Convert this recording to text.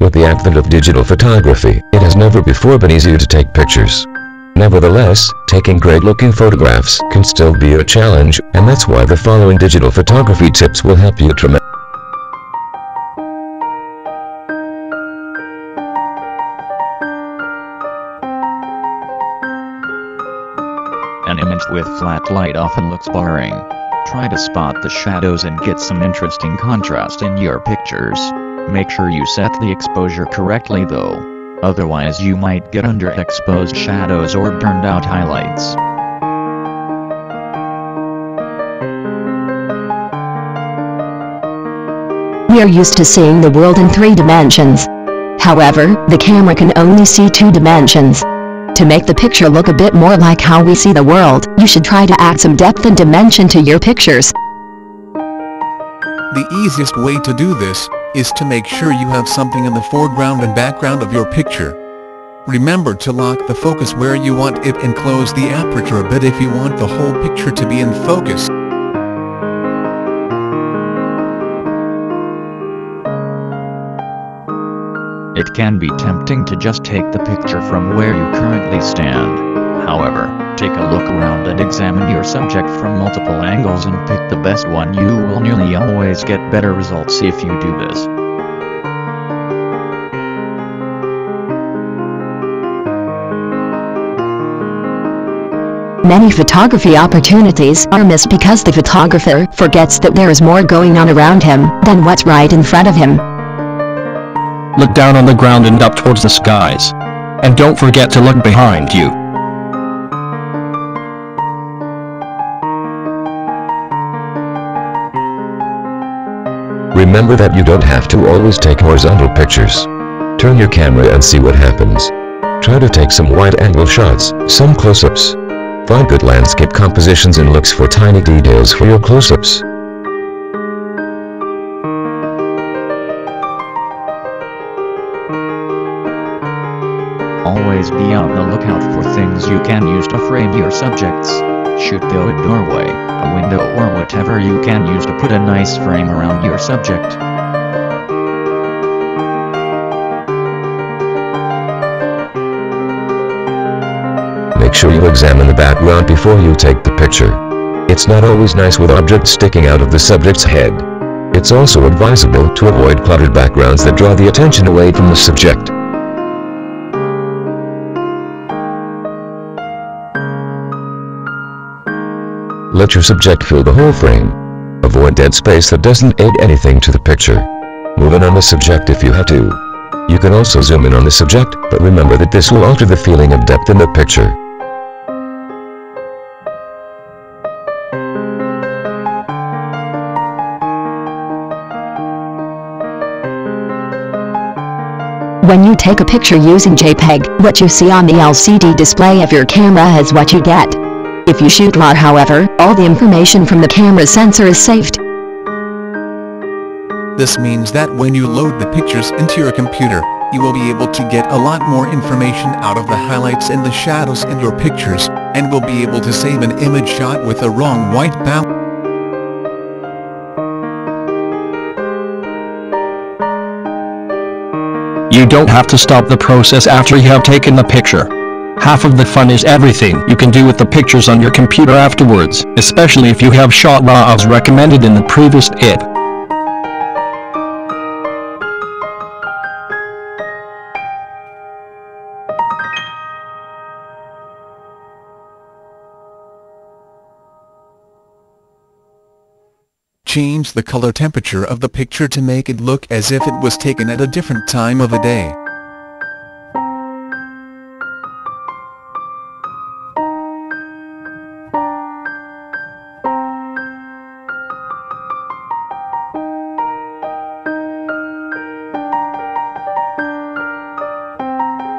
With the advent of digital photography, it has never before been easier to take pictures. Nevertheless, taking great-looking photographs can still be a challenge, and that's why the following digital photography tips will help you tremendously. An image with flat light often looks boring. Try to spot the shadows and get some interesting contrast in your pictures. Make sure you set the exposure correctly though. Otherwise you might get underexposed shadows or burned out highlights. We are used to seeing the world in 3 dimensions. However, the camera can only see 2 dimensions. To make the picture look a bit more like how we see the world, you should try to add some depth and dimension to your pictures. The easiest way to do this is to make sure you have something in the foreground and background of your picture. Remember to lock the focus where you want it and close the aperture a bit if you want the whole picture to be in focus. It can be tempting to just take the picture from where you currently stand. However, take a look around and examine your subject from multiple angles and pick the best one. You will nearly always get better results if you do this. Many photography opportunities are missed because the photographer forgets that there is more going on around him than what's right in front of him. Look down on the ground and up towards the skies. And don't forget to look behind you. Remember that you don't have to always take horizontal pictures. Turn your camera and see what happens. Try to take some wide-angle shots, some close-ups. Find good landscape compositions and looks for tiny details for your close-ups. Always be on the lookout for things you can use to frame your subjects. Shoot through a doorway, a window or whatever you can use to put a nice frame around your subject. Make sure you examine the background before you take the picture. It's not always nice with objects sticking out of the subject's head. It's also advisable to avoid cluttered backgrounds that draw the attention away from the subject. Let your subject fill the whole frame. Avoid dead space that doesn't add anything to the picture. Move in on the subject if you have to. You can also zoom in on the subject, but remember that this will alter the feeling of depth in the picture. When you take a picture using JPEG, what you see on the LCD display of your camera is what you get. If you shoot RAW, however, all the information from the camera sensor is saved. This means that when you load the pictures into your computer, you will be able to get a lot more information out of the highlights and the shadows in your pictures, and will be able to save an image shot with a wrong white balance. You don't have to stop the process after you have taken the picture. Half of the fun is everything you can do with the pictures on your computer afterwards, especially if you have shot RAW as recommended in the previous tip. Change the color temperature of the picture to make it look as if it was taken at a different time of the day.